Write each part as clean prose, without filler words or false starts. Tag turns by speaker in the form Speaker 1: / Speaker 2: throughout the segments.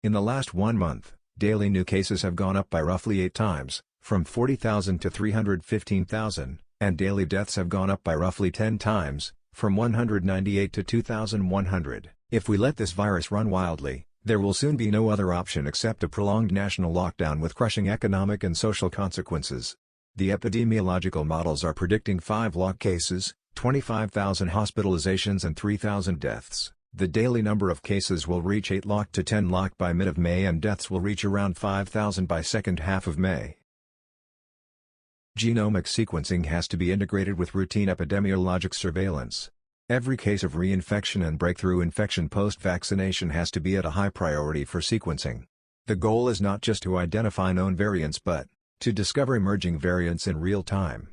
Speaker 1: In the last 1 month, daily new cases have gone up by roughly 8 times, from 40,000 to 315,000, and daily deaths have gone up by roughly 10 times, from 198 to 2,100. If we let this virus run wildly, there will soon be no other option except a prolonged national lockdown with crushing economic and social consequences. The epidemiological models are predicting 5 lakh cases, 25,000 hospitalizations and 3,000 deaths. The daily number of cases will reach 8 lakh to 10 lakh by mid of May and deaths will reach around 5,000 by second half of May. Genomic sequencing has to be integrated with routine epidemiologic surveillance. Every case of reinfection and breakthrough infection post-vaccination has to be at a high priority for sequencing. The goal is not just to identify known variants but to discover emerging variants in real time.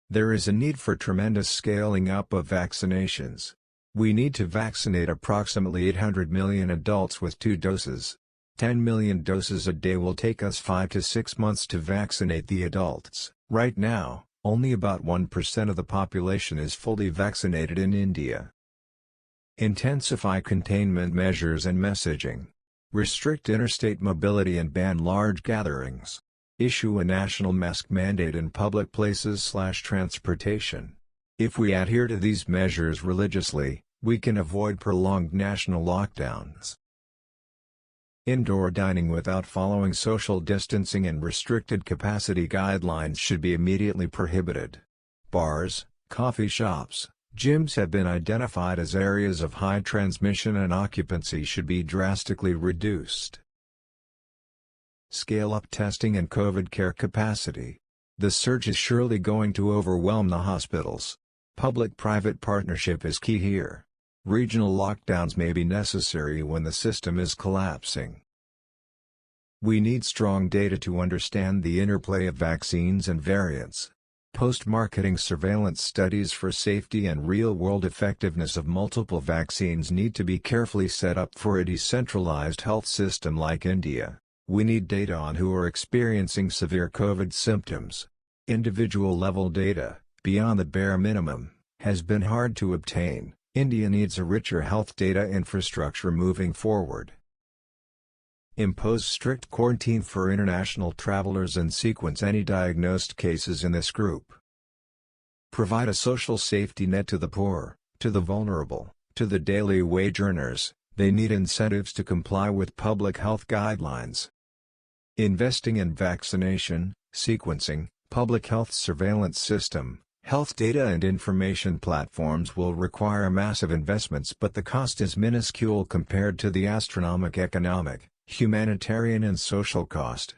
Speaker 1: There is a need for tremendous scaling up of vaccinations. We need to vaccinate approximately 800 million adults with 2 doses. 10 million doses a day will take us 5 to 6 months to vaccinate the adults. Right now, only about 1% of the population is fully vaccinated in India. Intensify containment measures and messaging. Restrict interstate mobility and ban large gatherings. Issue a national mask mandate in public places/transportation. If we adhere to these measures religiously, we can avoid prolonged national lockdowns. Indoor dining without following social distancing and restricted capacity guidelines should be immediately prohibited. Bars, coffee shops, gyms have been identified as areas of high transmission and occupancy should be drastically reduced. Scale up testing and COVID care capacity. The surge is surely going to overwhelm the hospitals. Public-private partnership is key here. Regional lockdowns may be necessary when the system is collapsing. We need strong data to understand the interplay of vaccines and variants. Post-marketing surveillance studies for safety and real-world effectiveness of multiple vaccines need to be carefully set up for a decentralized health system like India. We need data on who are experiencing severe COVID symptoms. Individual-level data, beyond the bare minimum, has been hard to obtain. India needs a richer health data infrastructure moving forward. Impose strict quarantine for international travelers and sequence any diagnosed cases in this group. Provide a social safety net to the poor, to the vulnerable, to the daily wage earners. They need incentives to comply with public health guidelines. Investing in vaccination, sequencing, public health surveillance system, health data and information platforms will require massive investments, but the cost is minuscule compared to the astronomical economic, humanitarian and social cost.